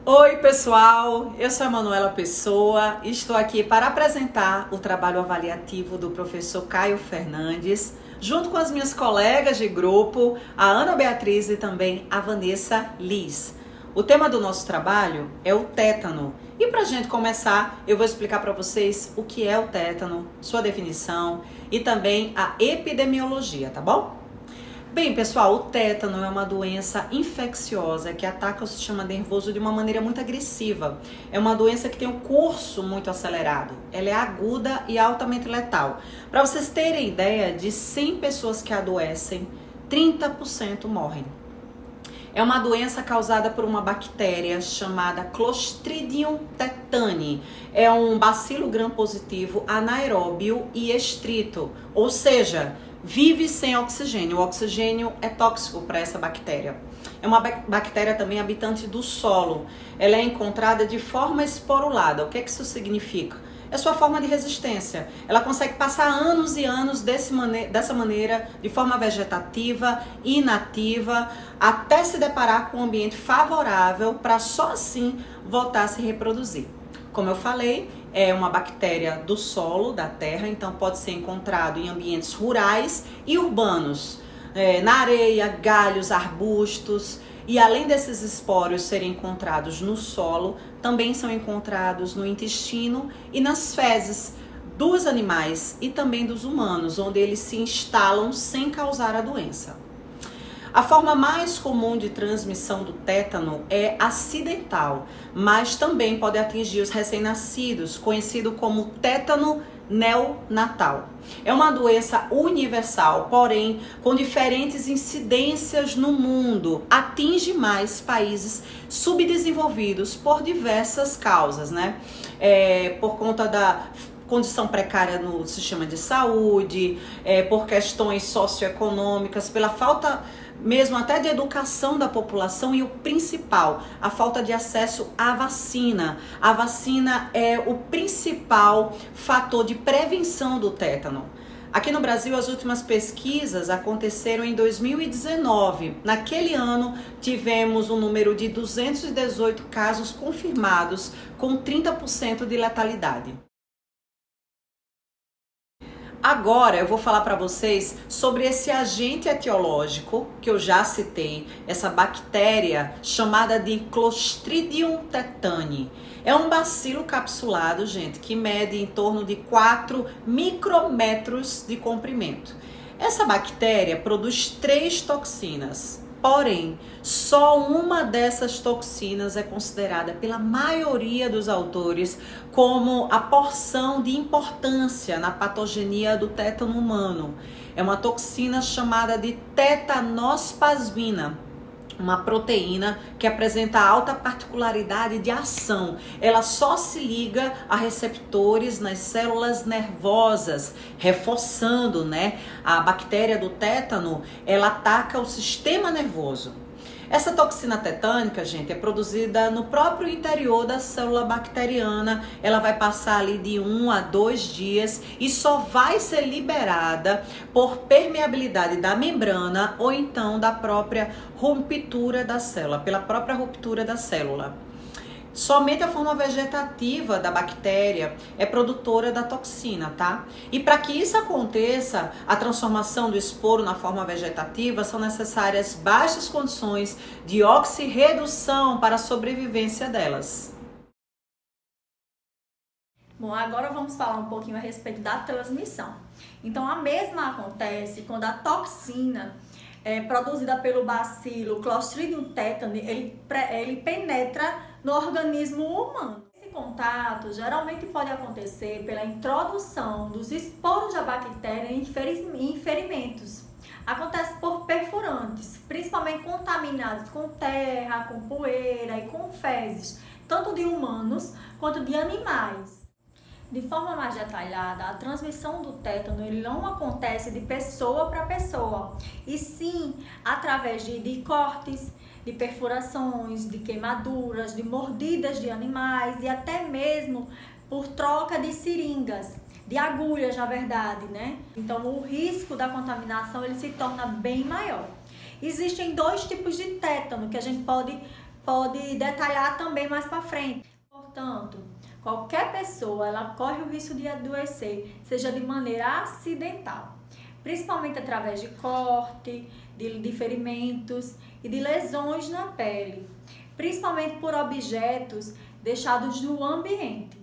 Oi pessoal, eu sou a Manuela Pessoa e estou aqui para apresentar o trabalho avaliativo do professor Caio Fernandes, junto com as minhas colegas de grupo, a Ana Beatriz e também a Vanessa Liz. O tema do nosso trabalho é o tétano. E para a gente começar, eu vou explicar para vocês o que é o tétano, sua definição e também a epidemiologia, tá bom? Bem, pessoal, o tétano é uma doença infecciosa que ataca o sistema nervoso de uma maneira muito agressiva. É uma doença que tem um curso muito acelerado. Ela é aguda e altamente letal. Para vocês terem ideia, de 100 pessoas que adoecem, 30% morrem. É uma doença causada por uma bactéria chamada Clostridium tetani. É um bacilo gram-positivo anaeróbio e estrito, ou seja, vive sem oxigênio. O oxigênio é tóxico para essa bactéria. É uma bactéria também habitante do solo. Ela é encontrada de forma esporulada. O que isso significa? É sua forma de resistência. Ela consegue passar anos e anos dessa maneira, de forma vegetativa, inativa, até se deparar com um ambiente favorável para só assim voltar a se reproduzir. Como eu falei, é uma bactéria do solo, da terra, então pode ser encontrado em ambientes rurais e urbanos, na areia, galhos, arbustos. E além desses espórios serem encontrados no solo, também são encontrados no intestino e nas fezes dos animais e também dos humanos, onde eles se instalam sem causar a doença. A forma mais comum de transmissão do tétano é acidental, mas também pode atingir os recém-nascidos, conhecido como tétano neonatal. É uma doença universal, porém com diferentes incidências no mundo. Atinge mais países subdesenvolvidos por diversas causas, né? Por conta da condição precária no sistema de saúde, por questões socioeconômicas, pela falta mesmo até de educação da população e o principal, a falta de acesso à vacina. A vacina é o principal fator de prevenção do tétano. Aqui no Brasil, as últimas pesquisas aconteceram em 2019. Naquele ano, tivemos um número de 218 casos confirmados, com 30% de letalidade. Agora eu vou falar para vocês sobre esse agente etiológico que eu já citei, essa bactéria chamada de Clostridium tetani. É um bacilo capsulado, gente, que mede em torno de 4 micrômetros de comprimento. Essa bactéria produz 3 toxinas. Porém, só uma dessas toxinas é considerada pela maioria dos autores como a porção de importância na patogenia do tétano humano. É uma toxina chamada de tetanospasmina, uma proteína que apresenta alta particularidade de ação. Ela só se liga a receptores nas células nervosas, reforçando, a bactéria do tétano, ela ataca o sistema nervoso. Essa toxina tetânica, gente, é produzida no próprio interior da célula bacteriana. Ela vai passar ali de 1 a 2 dias e só vai ser liberada por permeabilidade da membrana ou então da própria ruptura da célula, pela própria ruptura da célula. Somente a forma vegetativa da bactéria é produtora da toxina, tá? E para que isso aconteça, a transformação do esporo na forma vegetativa, são necessárias baixas condições de oxirredução para a sobrevivência delas. Bom, agora vamos falar um pouquinho a respeito da transmissão. Então, a mesma acontece quando a toxina produzida pelo bacilo Clostridium tetani, ele penetra no organismo humano. Esse contato geralmente pode acontecer pela introdução dos esporos da bactéria em ferimentos. Acontece por perfurantes, principalmente contaminados com terra, com poeira e com fezes, tanto de humanos quanto de animais. De forma mais detalhada, a transmissão do tétano ele não acontece de pessoa para pessoa, e sim através de cortes, de perfurações, de queimaduras, de mordidas de animais e até mesmo por troca de seringas, de agulhas, na verdade, né? Então o risco da contaminação ele se torna bem maior. Existem 2 tipos de tétano que a gente pode pode detalhar também mais para frente. Portanto, qualquer pessoa ela corre o risco de adoecer, seja de maneira acidental, principalmente através de corte, de ferimentos e de lesões na pele, principalmente por objetos deixados no ambiente.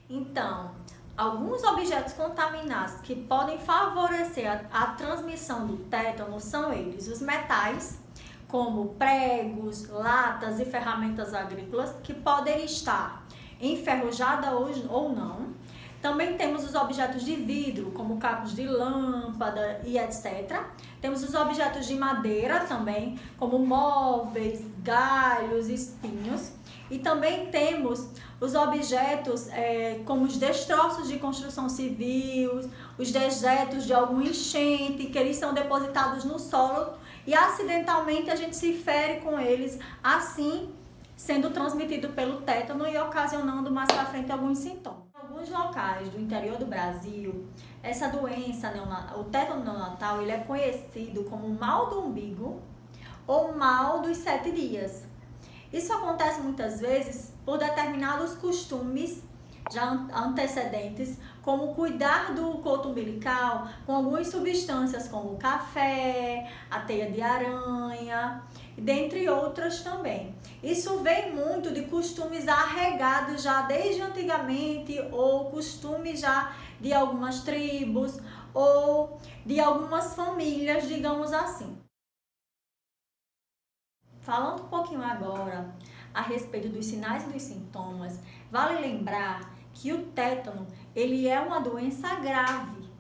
Então, alguns objetos contaminados que podem favorecer a transmissão do tétano são eles: os metais, como pregos, latas e ferramentas agrícolas, que podem estar enferrujadas ou não. Também temos os objetos de vidro, como cacos de lâmpada e etc. Temos os objetos de madeira também, como móveis, galhos, espinhos. E também temos os objetos como os destroços de construção civil, os dejetos de algum enchente, que eles são depositados no solo e acidentalmente a gente se fere com eles, assim sendo transmitido pelo tétano e ocasionando mais para frente alguns sintomas. Em alguns locais do interior do Brasil, essa doença, o tétano neonatal, ele é conhecido como mal do umbigo ou mal dos 7 dias. Isso acontece muitas vezes por determinados costumes já antecedentes, como cuidar do coto umbilical com algumas substâncias como café, a teia de aranha, dentre outras também. Isso vem muito de costumes arraigados já desde antigamente, ou costumes já de algumas tribos ou de algumas famílias, digamos assim. Falando um pouquinho agora a respeito dos sinais e dos sintomas, vale lembrar que o tétano, ele é uma doença grave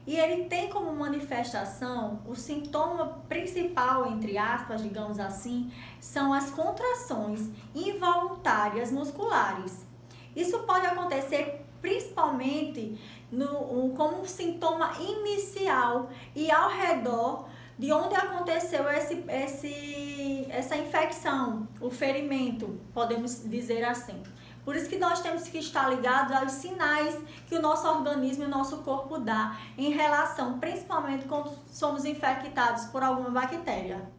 e ele tem como manifestação, o sintoma principal, entre aspas, digamos assim, são as contrações involuntárias musculares. Isso pode acontecer principalmente como um sintoma inicial e ao redor de onde aconteceu essa infecção, o ferimento, podemos dizer assim. Por isso que nós temos que estar ligados aos sinais que o nosso organismo e o nosso corpo dá em relação, principalmente quando somos infectados por alguma bactéria.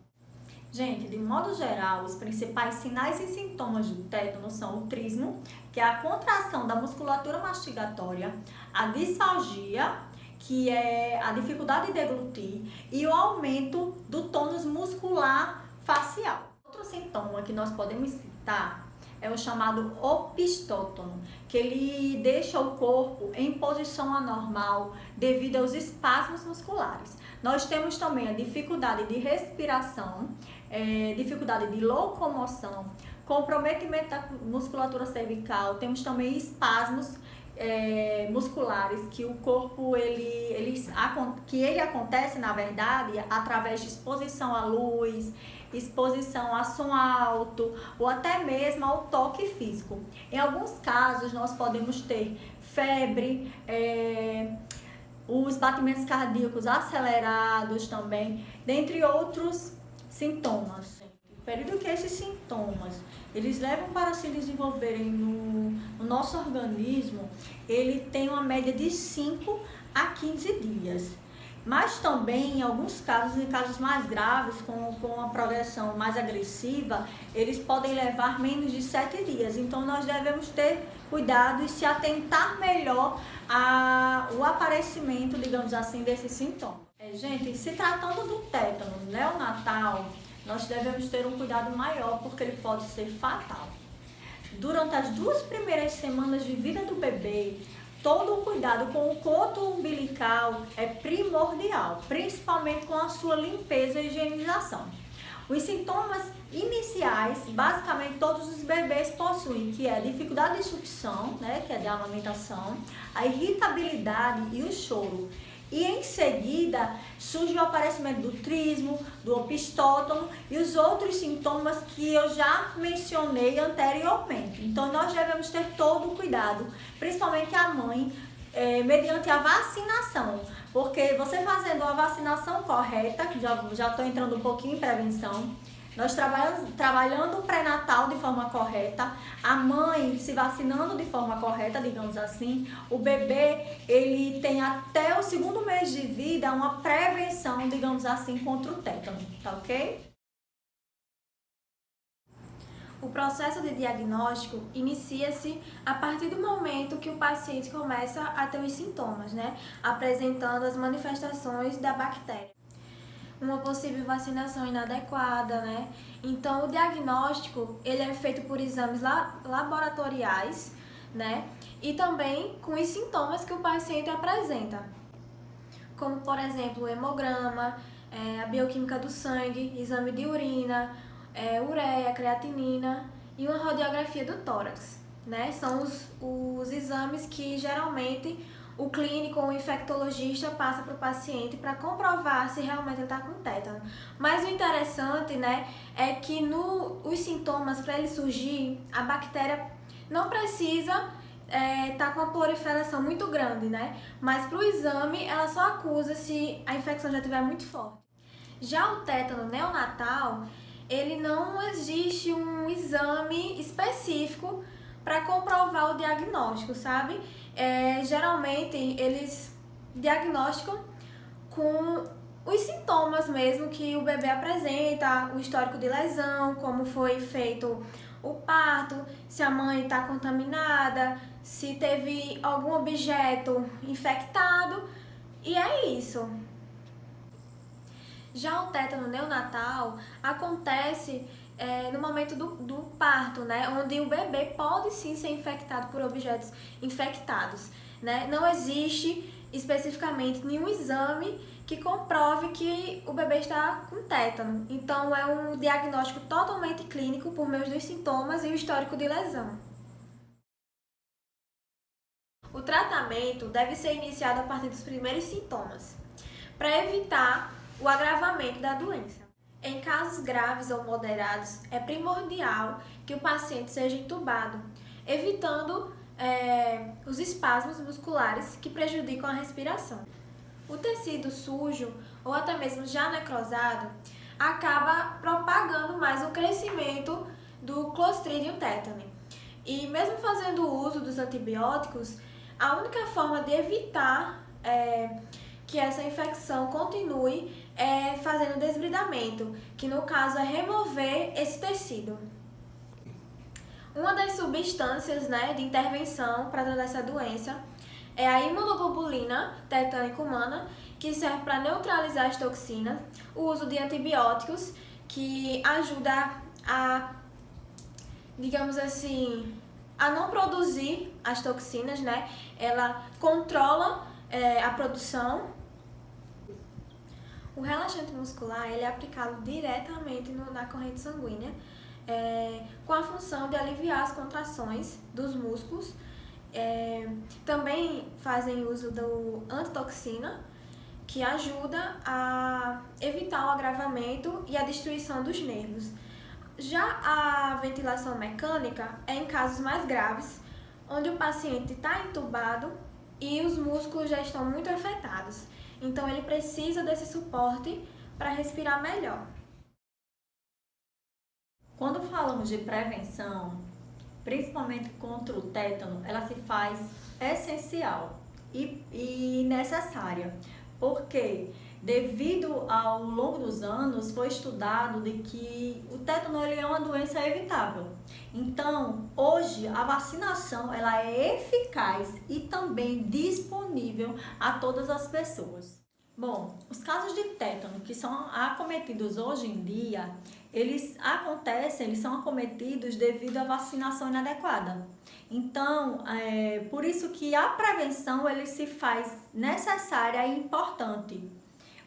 Gente, de modo geral, os principais sinais e sintomas do tétano são o trismo, que é a contração da musculatura mastigatória, a disfagia, que é a dificuldade de deglutir, e o aumento do tônus muscular facial. Outro sintoma que nós podemos citar é o chamado opistótono, que ele deixa o corpo em posição anormal devido aos espasmos musculares. Nós temos também a dificuldade de respiração, dificuldade de locomoção, comprometimento da musculatura cervical, temos também espasmos musculares, que o corpo ele acontece na verdade através de exposição à luz, exposição a som alto ou até mesmo ao toque físico. Em alguns casos nós podemos ter febre, os batimentos cardíacos acelerados também, dentre outros sintomas. O período que esses sintomas eles levam para se desenvolverem no nosso organismo, ele tem uma média de 5 a 15 dias. Mas também, em alguns casos, em casos mais graves, com a progressão mais agressiva, eles podem levar menos de 7 dias. Então, nós devemos ter cuidado e se atentar melhor ao aparecimento, digamos assim, desses sintomas. Gente, se tratando do tétano neonatal, nós devemos ter um cuidado maior, porque ele pode ser fatal. Durante as 2 primeiras semanas de vida do bebê, todo o cuidado com o coto umbilical é primordial, principalmente com a sua limpeza e higienização. Os sintomas iniciais, basicamente todos os bebês possuem, que é a dificuldade de sucção, que é de amamentação, a irritabilidade e o choro. E em seguida surge o aparecimento do trismo, do opistótono e os outros sintomas que eu já mencionei anteriormente. Então nós devemos ter todo o cuidado, principalmente a mãe, mediante a vacinação. Porque você fazendo a vacinação correta, que já estou entrando um pouquinho em prevenção, nós trabalhando o pré-natal de forma correta, a mãe se vacinando de forma correta, digamos assim, o bebê ele tem até o 2º mês de vida uma prevenção, digamos assim, contra o tétano, tá ok? O processo de diagnóstico inicia-se a partir do momento que o paciente começa a ter os sintomas, né? Apresentando as manifestações da bactéria. Uma possível vacinação inadequada, né? Então, o diagnóstico, ele é feito por exames laboratoriais, né? E também com os sintomas que o paciente apresenta, como, por exemplo, o hemograma, a bioquímica do sangue, exame de urina, ureia, creatinina e uma radiografia do tórax, né? São os exames que geralmente o clínico ou o infectologista passa para o paciente para comprovar se realmente ele está com tétano. Mas o interessante, né, é que os sintomas, para ele surgir, a bactéria não precisa tá com uma proliferação muito grande, né? Mas para o exame, ela só acusa se a infecção já estiver muito forte. Já o tétano neonatal, ele não existe um exame específico para comprovar o diagnóstico, sabe? Geralmente, eles diagnosticam com os sintomas mesmo que o bebê apresenta, o histórico de lesão, como foi feito o parto, se a mãe está contaminada, se teve algum objeto infectado, e é isso. Já o tétano neonatal acontece no momento do parto, né, onde o bebê pode sim ser infectado por objetos infectados, né? Não existe especificamente nenhum exame que comprove que o bebê está com tétano. Então, é um diagnóstico totalmente clínico por meio dos sintomas e o histórico de lesão. O tratamento deve ser iniciado a partir dos primeiros sintomas, para evitar o agravamento da doença. Em casos graves ou moderados, é primordial que o paciente seja entubado, evitando os espasmos musculares que prejudicam a respiração. O tecido sujo ou até mesmo já necrosado acaba propagando mais o crescimento do Clostridium tetani. E mesmo fazendo uso dos antibióticos, a única forma de evitar que essa infecção continue é fazendo desbridamento, que no caso é remover esse tecido. Uma das substâncias, né, de intervenção para tratar essa doença é a imunoglobulina tetânica humana, que serve para neutralizar as toxinas, o uso de antibióticos, que ajuda a, digamos assim, a não produzir as toxinas, né? Ela controla a produção. O relaxante muscular ele é aplicado diretamente na corrente sanguínea, com a função de aliviar as contrações dos músculos. Também fazem uso do antitoxina, que ajuda a evitar o agravamento e a destruição dos nervos. Já a ventilação mecânica é em casos mais graves, onde o paciente está entubado e os músculos já estão muito afetados. Então, ele precisa desse suporte para respirar melhor. Quando falamos de prevenção, principalmente contra o tétano, ela se faz essencial e necessária, porque devido ao longo dos anos foi estudado de que o tétano ele é uma doença evitável. Então, hoje a vacinação ela é eficaz e também disponível a todas as pessoas. Bom, os casos de tétano que são acometidos hoje em dia, eles são acometidos devido à vacinação inadequada. Então, por isso que a prevenção ele se faz necessária e importante,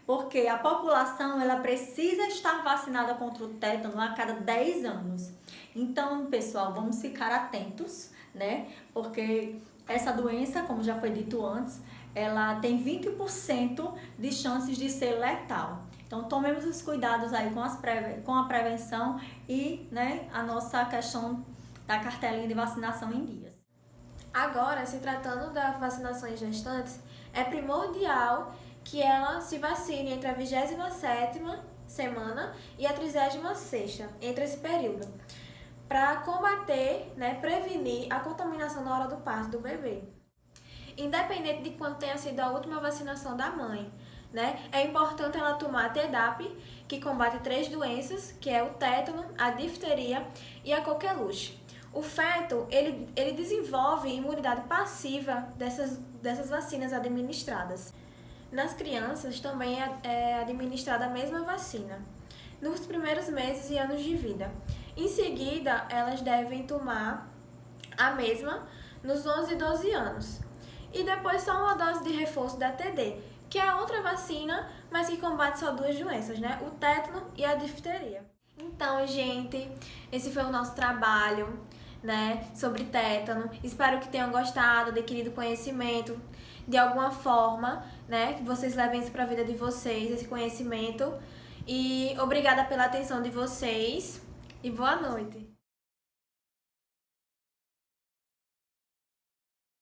porque a população ela precisa estar vacinada contra o tétano a cada 10 anos. Então, pessoal, vamos ficar atentos, né? Porque essa doença, como já foi dito antes, ela tem 20% de chances de ser letal. Então, tomemos os cuidados aí com a prevenção e, né, a nossa questão da cartelinha de vacinação em dias. Agora, se tratando da vacinação em gestantes, é primordial que ela se vacine entre a 27ª semana e a 36ª, entre esse período, para combater, né, prevenir a contaminação na hora do parto do bebê. Independente de quando tenha sido a última vacinação da mãe, né? É importante ela tomar a Tdap, que combate 3 doenças, que é o tétano, a difteria e a coqueluche. O feto, ele desenvolve imunidade passiva dessas vacinas administradas. Nas crianças também é administrada a mesma vacina, nos primeiros meses e anos de vida. Em seguida, elas devem tomar a mesma nos 11 e 12 anos. E depois só uma dose de reforço da TD, que é outra vacina, mas que combate só 2 doenças, né? O tétano e a difteria. Então, gente, esse foi o nosso trabalho, né, sobre tétano. Espero que tenham gostado, adquirido conhecimento de alguma forma, né, que vocês levem isso para a vida de vocês, esse conhecimento. E obrigada pela atenção de vocês e boa noite.